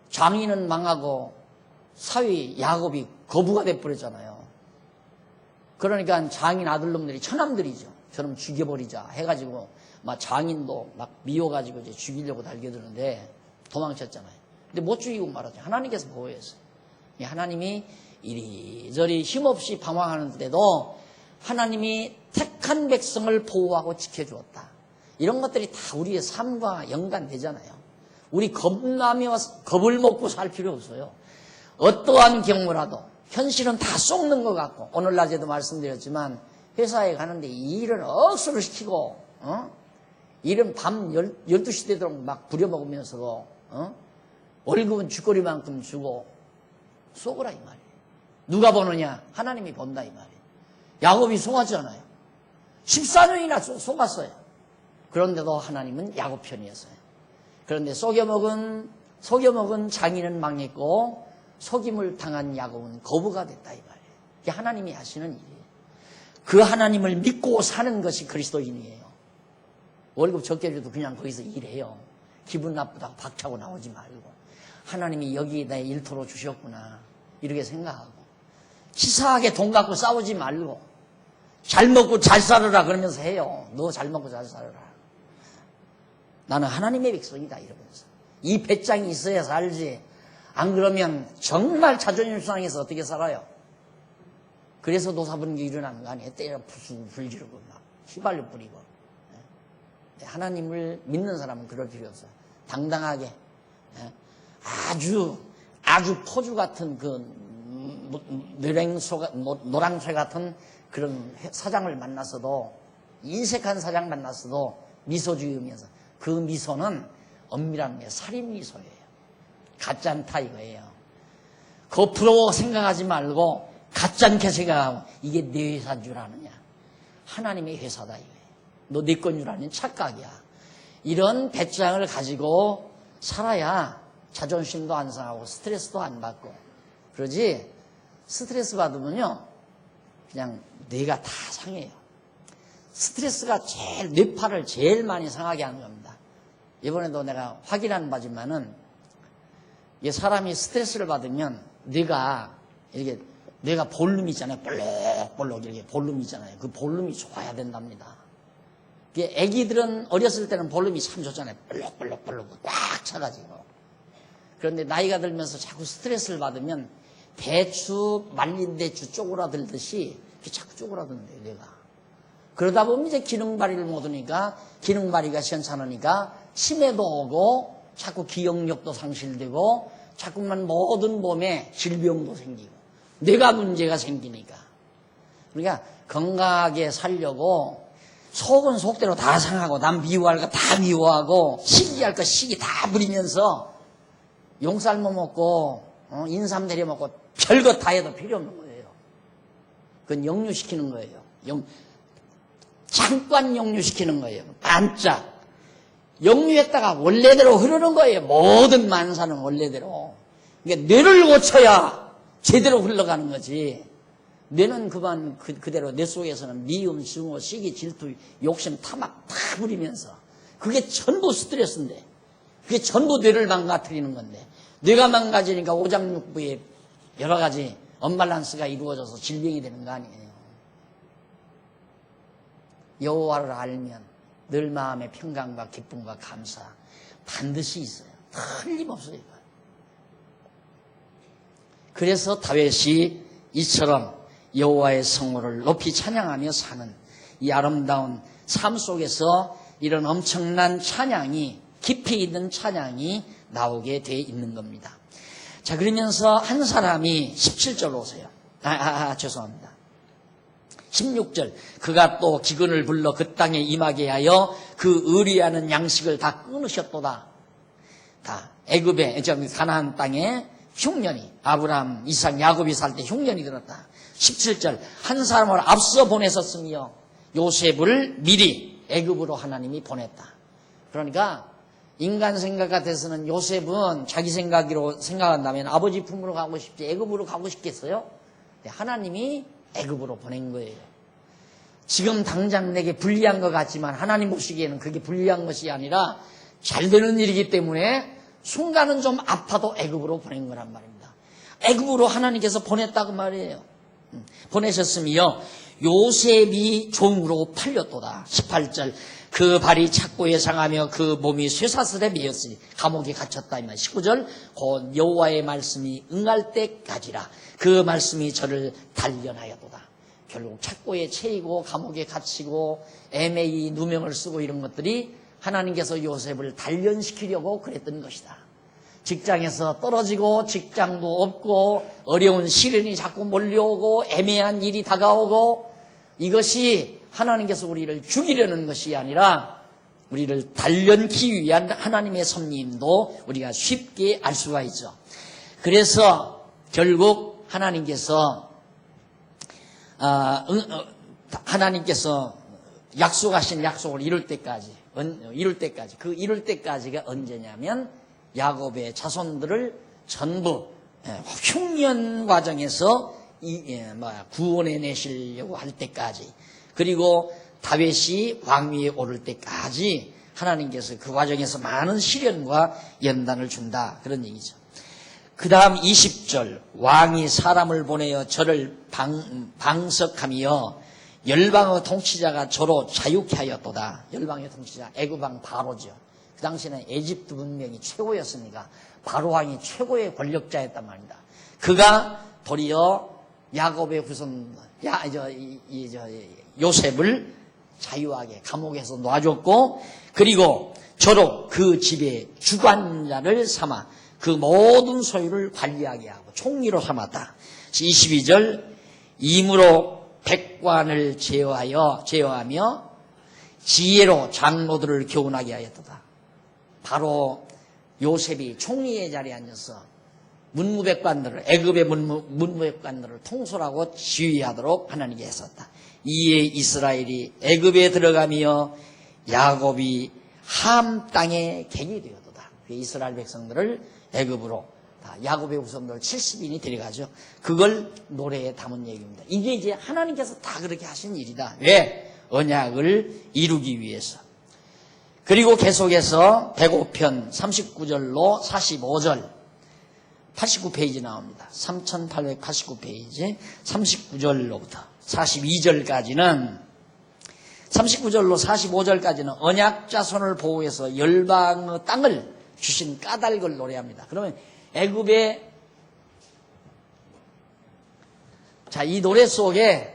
장인은 망하고 사위 야곱이 거부가 돼버렸잖아요. 그러니까 장인 아들놈들이 처남들이죠. 저놈 죽여버리자 해가지고 막 장인도 막 미워가지고 이제 죽이려고 달겨드는데 도망쳤잖아요. 근데 못 죽이고 말았죠. 하나님께서 보호했어요. 하나님이 이리저리 힘없이 방황하는데도 하나님이 택한 백성을 보호하고 지켜주었다. 이런 것들이 다 우리의 삶과 연관되잖아요. 우리 겁나며 겁을 먹고 살 필요 없어요. 어떠한 경우라도 현실은 다 속는 것 같고, 오늘 낮에도 말씀드렸지만 회사에 가는데 일은 억수로 시키고 일은 밤 12시 되도록 막 부려먹으면서도 월급은 쥐꼬리만큼 주고 속으라 이 말이에요. 누가 보느냐? 하나님이 본다 이 말이에요. 야곱이 속았잖아요. 14년이나 속았어요. 그런데도 하나님은 야곱 편이었어요. 그런데 속여먹은 장인은 망했고 속임을 당한 야곱은 거부가 됐다 이 말이에요. 이게 하나님이 하시는 일이에요. 그 하나님을 믿고 사는 것이 그리스도인이에요. 월급 적게 줘도 그냥 거기서 일해요. 기분 나쁘다고 박차고 나오지 말고, 하나님이 여기 내 일터로 주셨구나 이렇게 생각하고, 치사하게 돈 갖고 싸우지 말고 잘 먹고 잘 살아라 그러면서 해요. 너 잘 먹고 잘 살아라. 나는 하나님의 백성이다 이러면서. 이 배짱이 있어야 살지. 안 그러면 정말 자존심 상해서 어떻게 살아요? 그래서 노사분기 일어나는 거 아니에요? 때려 불지르고 막 휘발유 뿌리고. 하나님을 믿는 사람은 그럴 필요 없어요. 당당하게 아주 포주 같은 그 노랑쇠 같은 그런 사장을 만났어도, 인색한 사장 만났어도 미소 지으면서, 그 미소는 엄밀한 게 살인 미소예요. 가짜않다 이거예요. 거꾸로 생각하지 말고 가짜않게 생각하고, 이게 내 회사인 줄 아느냐? 하나님의 회사다 이거예요. 너 내 건 줄 아는 착각이야. 이런 배짱을 가지고 살아야 자존심도 안 상하고 스트레스도 안 받고 그러지. 스트레스 받으면요 그냥 뇌가 다 상해요. 스트레스가 제일 뇌파를 제일 많이 상하게 하는 겁니다. 이번에도 내가 확인한 바지만은, 이게 사람이 스트레스를 받으면 뇌가 볼륨이 있잖아요. 볼록볼록 이렇게 볼륨이 있잖아요. 그 볼륨이 좋아야 된답니다. 애기들은 어렸을 때는 볼륨이 참 좋잖아요. 볼록볼록 꽉 차가지고. 그런데 나이가 들면서 자꾸 스트레스를 받으면 말린 대추 쪼그라들듯이 자꾸 쪼그라드는데요, 뇌가. 그러다 보면 이제 기능 발휘를 못하니까, 기능 발휘가 시원찮으니까 치매도 오고, 자꾸 기억력도 상실되고, 자꾸만 모든 몸에 질병도 생기고, 뇌가 문제가 생기니까. 그러니까 건강하게 살려고 속은 속대로 다 상하고, 남 미워할 거 다 미워하고, 시기할 거 시기 다 부리면서 용쌀모 먹고 인삼 내려 먹고 별거 다 해도 필요 없는 거예요. 그건 역류시키는 거예요. 잠깐 역류시키는 거예요. 반짝 역류했다가 원래대로 흐르는 거예요. 모든 만사는 원래대로. 그러니까 뇌를 고쳐야 제대로 흘러가는 거지. 뇌는 그대로 뇌 속에서는 미움, 증오, 시기, 질투, 욕심, 탐악 다 부리면서, 그게 전부 스트레스인데, 그게 전부 뇌를 망가뜨리는 건데, 뇌가 망가지니까 오장육부에 여러 가지 언밸런스가 이루어져서 질병이 되는 거 아니에요. 여호와를 알면 늘 마음의 평강과 기쁨과 감사 반드시 있어요. 틀림없어요. 그래서 다윗이 이처럼 여호와의 성호를 높이 찬양하며 사는 이 아름다운 삶 속에서 이런 엄청난 찬양이, 깊이 있는 찬양이 나오게 돼 있는 겁니다. 자, 그러면서 한 사람이 17절 오세요. 죄송합니다. 16절. 그가 또 기근을 불러 그 땅에 임하게 하여 그 의리하는 양식을 다 끊으셨도다. 다 애굽에 가나안 땅에 흉년이 아브라함, 이삭, 야곱이 살 때 흉년이 들었다. 17절. 한 사람을 앞서 보내셨으며 요셉을 미리 애굽으로 하나님이 보냈다. 그러니까 인간 생각 같아서는 요셉은 자기 생각으로 생각한다면 아버지 품으로 가고 싶지 애굽으로 가고 싶겠어요? 하나님이 애굽으로 보낸 거예요. 지금 당장 내게 불리한 것 같지만 하나님 보시기에는 그게 불리한 것이 아니라 잘 되는 일이기 때문에 순간은 좀 아파도 애굽으로 보낸 거란 말입니다. 애굽으로 하나님께서 보냈다고 말이에요. 보내셨으며 요셉이 종으로 팔렸도다. 18절. 그 발이 착고에 상하며 그 몸이 쇠사슬에 매였으니 감옥에 갇혔다. 19절. 곧 여호와의 말씀이 응할 때까지라. 그 말씀이 저를 단련하였도다. 결국 착고에 채이고 감옥에 갇히고 애매히 누명을 쓰고 이런 것들이 하나님께서 요셉을 단련시키려고 그랬던 것이다. 직장에서 떨어지고 직장도 없고 어려운 시련이 자꾸 몰려오고 애매한 일이 다가오고 이것이 하나님께서 우리를 죽이려는 것이 아니라 우리를 단련키 위한 하나님의 섭리임도 우리가 쉽게 알 수가 있죠. 그래서 결국 하나님께서 약속하신 약속을 이룰 때까지 그 이룰 때까지가 언제냐면 야곱의 자손들을 전부 흉년 과정에서 구원해 내시려고 할 때까지, 그리고 다윗이 왕위에 오를 때까지 하나님께서 그 과정에서 많은 시련과 연단을 준다, 그런 얘기죠. 그 다음 20절. 왕이 사람을 보내어 저를 방석하며 열방의 통치자가 저로 자유케 하였도다. 열방의 통치자 애굽왕 바로죠. 그 당시에는 에집트 문명이 최고였으니까 바로왕이 최고의 권력자였단 말입니다. 그가 도리어 야곱의 후손 요셉을 자유하게 감옥에서 놔줬고, 그리고 저로 그 집의 주관자를 삼아 그 모든 소유를 관리하게 하고 총리로 삼았다. 22절. 임으로 백관을 제어하며 지혜로 장로들을 교훈하게 하였도다. 바로 요셉이 총리의 자리에 앉아서 애굽의 문무백관들을 통솔하고 지휘하도록 하나님께 했었다. 이에 이스라엘이 애굽에 들어가며 야곱이 함 땅에 객이 되었도다. 이스라엘 백성들을 애굽으로 야곱의 후손들 70인이 데려가죠. 그걸 노래에 담은 얘기입니다. 이게 이제 하나님께서 다 그렇게 하신 일이다. 왜? 언약을 이루기 위해서. 그리고 계속해서 105편 39절로 45절 89페이지 나옵니다. 3889페이지 39절로부터 42절까지는 39절로 45절까지는 언약 자손을 보호해서 열방의 땅을 주신 까닭을 노래합니다. 그러면 애굽의 이 노래 속에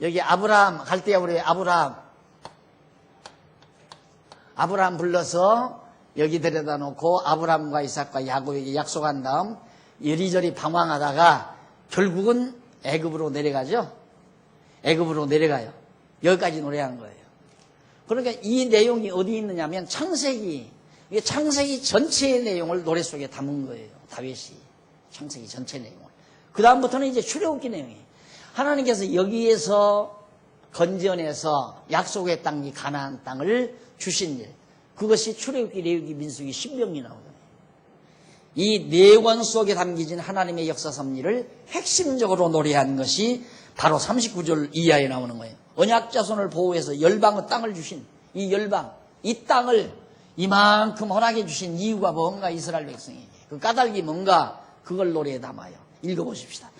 여기 아브라함 갈대아 우리 아브라함 불러서 여기 데려다 놓고 아브라함과 이삭과 야곱에게 약속한 다음 이리저리 방황하다가 결국은 애굽으로 내려가죠. 애굽으로 내려가요. 여기까지 노래한 거예요. 그러니까 이 내용이 어디 있느냐면 창세기 전체의 내용을 노래 속에 담은 거예요. 다윗이 창세기 전체 내용을. 그 다음부터는 이제 출애굽기 내용이에요. 하나님께서 여기에서 건져내서 약속의 땅, 이 가나안 땅을 주신 일, 그것이 출애굽기, 레위기, 민수기, 신명기 나오잖아요. 이 네 권 속에 담겨진 하나님의 역사 섭리를 핵심적으로 노래한 것이 바로 39절 이하에 나오는 거예요. 언약 자손을 보호해서 열방의 땅을 주신 이 열방, 이 땅을 이만큼 허락해 주신 이유가 뭔가 이스라엘 백성에게. 그 까닭이 뭔가 그걸 노래에 담아요. 읽어보십시다.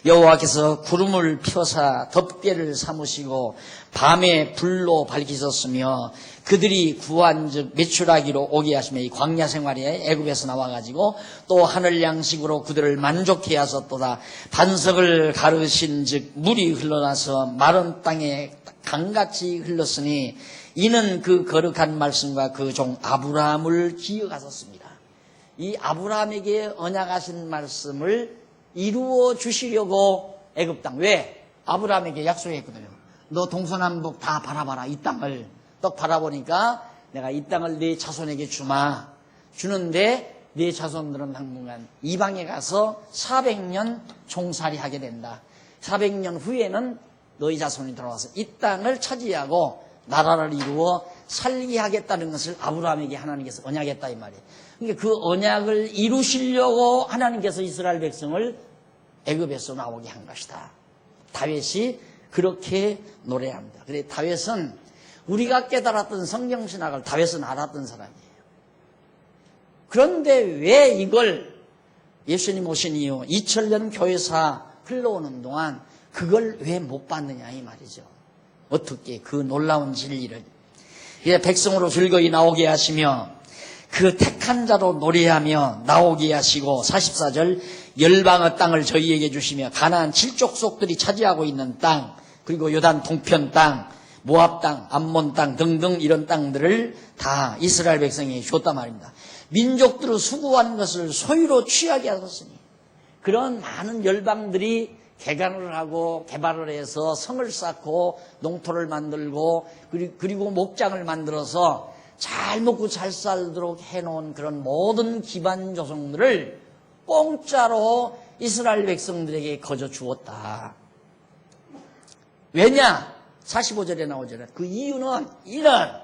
여호와께서 구름을 펴사 덮개를 삼으시고 밤에 불로 밝히셨으며 그들이 구한즉 매출하기로 오게 하시며 이 광야 생활에 애굽에서 나와가지고 또 하늘 양식으로 그들을 만족케 하셨도다. 반석을 가르신즉 물이 흘러나서 마른 땅에 강같이 흘렀으니 이는 그 거룩한 말씀과 그 종 아브라함을 기억하셨습니다. 이 아브라함에게 언약하신 말씀을 이루어 주시려고 애굽 땅, 왜? 아브라함에게 약속했거든요. 너 동서남북 다 바라봐라. 이 땅을 떡 바라보니까 내가 이 땅을 네 자손에게 주는데 네 자손들은 당분간 이방에 가서 400년 종살이 하게 된다. 400년 후에는 너희 자손이 돌아와서 이 땅을 차지하고 나라를 이루어 살게 하겠다는 것을 아브라함에게 하나님께서 언약했다 이 말이에요. 그러니까 그 언약을 이루시려고 하나님께서 이스라엘 백성을 애굽에서 나오게 한 것이다. 다윗이 그렇게 노래합니다. 그래 다윗은 우리가 깨달았던 성경신학을 다윗은 알았던 사람이에요. 그런데 왜 이걸 예수님 오신 이후 2000년 교회사 흘러오는 동안 그걸 왜 못 받느냐 이 말이죠. 어떻게 그 놀라운 진리를 백성으로 즐거이 나오게 하시며 그 택한 자로 노래하며 나오게 하시고 44절 열방의 땅을 저희에게 주시며 가나안 7족속들이 차지하고 있는 땅 그리고 요단 동편 땅 모압 땅 암몬 땅 등등 이런 땅들을 다 이스라엘 백성이 줬단 말입니다. 민족들을 수고한 것을 소유로 취하게 하셨으니 그런 많은 열방들이 개간을 하고 개발을 해서 성을 쌓고 농토를 만들고 그리고 목장을 만들어서 잘 먹고 잘 살도록 해놓은 그런 모든 기반 조성들을 공짜로 이스라엘 백성들에게 거저 주었다. 왜냐? 45절에 나오잖아요. 그 이유는 이런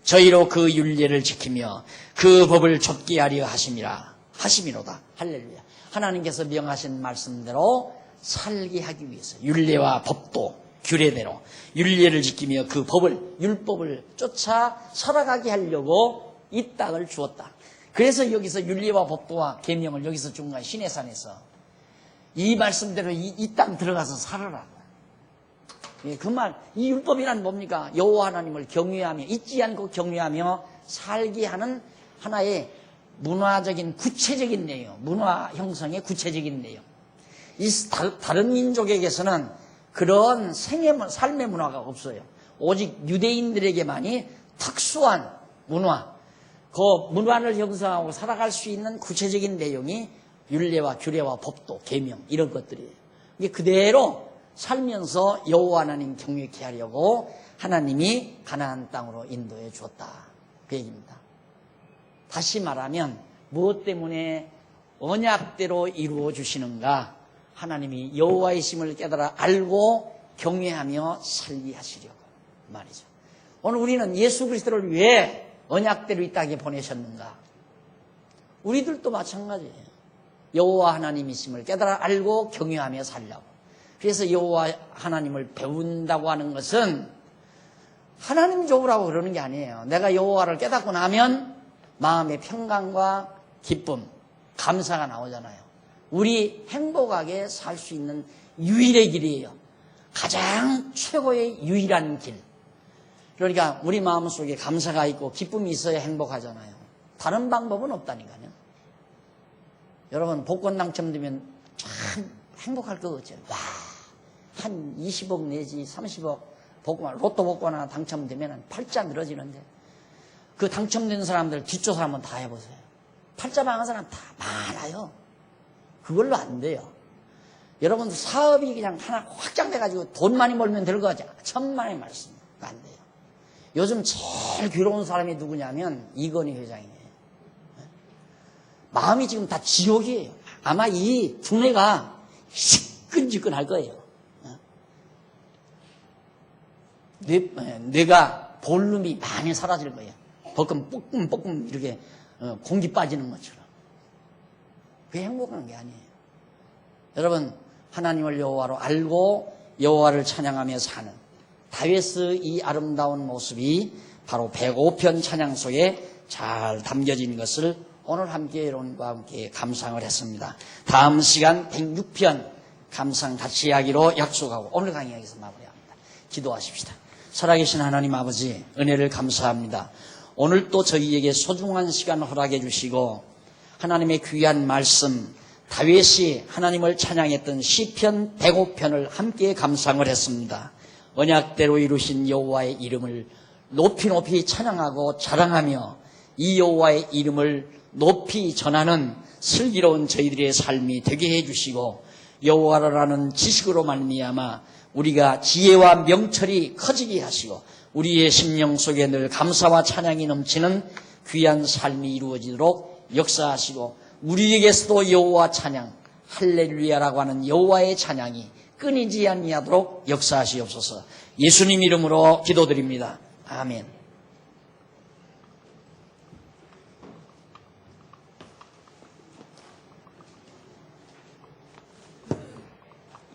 저희로 그 율례를 지키며 그 법을 좇게 하려 하심이로다. 할렐루야. 하나님께서 명하신 말씀대로 살게 하기 위해서 율례와 법도 규례대로 율례를 지키며 그 율법을 쫓아 살아가게 하려고 이 땅을 주었다. 그래서 여기서 율례와 법도와 계명을 여기서 준 거야. 시내산에서 이 말씀대로 이 땅 들어가서 살아라. 그 말, 이 율법이란 뭡니까? 여호와 하나님을 경외하며 잊지 않고 경외하며 살게 하는 하나의 문화적인 구체적인 내용, 문화 형성의 구체적인 내용. 이 다른 민족에게서는 그런 삶의 문화가 없어요. 오직 유대인들에게만이 특수한 문화, 그 문화를 형성하고 살아갈 수 있는 구체적인 내용이 율례와 규례와 법도, 계명 이런 것들이에요. 이게 그대로 살면서 여호와 하나님 경외케 하려고 하나님이 가나안 땅으로 인도해 주었다. 그 얘기입니다. 다시 말하면 무엇 때문에 언약대로 이루어 주시는가? 하나님이 여호와이심을 깨달아 알고 경외하며 살게 하시려고 말이죠. 오늘 우리는 예수 그리스도를 왜 언약대로 이 땅에 보내셨는가? 우리들도 마찬가지예요. 여호와 하나님이심을 깨달아 알고 경외하며 살려고. 그래서 여호와 하나님을 배운다고 하는 것은 하나님 좋으라고 그러는 게 아니에요. 내가 여호와를 깨닫고 나면 마음의 평강과 기쁨, 감사가 나오잖아요. 우리 행복하게 살 수 있는 유일의 길이에요. 가장 최고의 유일한 길. 그러니까 우리 마음속에 감사가 있고 기쁨이 있어야 행복하잖아요. 다른 방법은 없다니까요. 여러분 복권 당첨되면 참 행복할 거 같죠. 와, 한 20억 내지 30억 복권, 로또 복권 하나 당첨되면 팔자 늘어지는데 그 당첨된 사람들 뒷조사 한번 다 해보세요. 팔자 망한 사람 다 많아요. 그걸로 안 돼요. 여러분 사업이 그냥 하나 확장돼가지고 돈 많이 벌면 될 거 같죠. 천만의 말씀. 안 돼요. 요즘 제일 괴로운 사람이 누구냐면 이건희 회장이에요. 마음이 지금 다 지옥이에요. 아마 이 두뇌가 시끈지끈할 거예요. 뇌가 볼륨이 많이 사라질 거예요. 뻐끔뻐끔 이렇게 공기 빠지는 것처럼. 그게 행복한 게 아니에요. 여러분 하나님을 여호와로 알고 여호와를 찬양하며 사는 다윗의 이 아름다운 모습이 바로 105편 찬양 속에 잘 담겨진 것을 오늘 함께 여러분과 함께 감상을 했습니다. 다음 시간 106편 감상 같이 하기로 약속하고 오늘 강의 여기서 마무리합니다. 기도하십시다. 살아계신 하나님 아버지 은혜를 감사합니다. 오늘 또 저희에게 소중한 시간을 허락해 주시고 하나님의 귀한 말씀 다윗이 하나님을 찬양했던 시편 105편을 함께 감상을 했습니다. 언약대로 이루신 여호와의 이름을 높이 찬양하고 자랑하며 이 여호와의 이름을 높이 전하는 슬기로운 저희들의 삶이 되게 해주시고, 여호와라는 지식으로 말미암아 우리가 지혜와 명철이 커지게 하시고 우리의 심령 속에 늘 감사와 찬양이 넘치는 귀한 삶이 이루어지도록 역사하시고, 우리에게서도 여호와 찬양, 할렐루야라고 하는 여호와의 찬양이 끊이지 아니하도록 역사하시옵소서. 예수님 이름으로 기도드립니다. 아멘.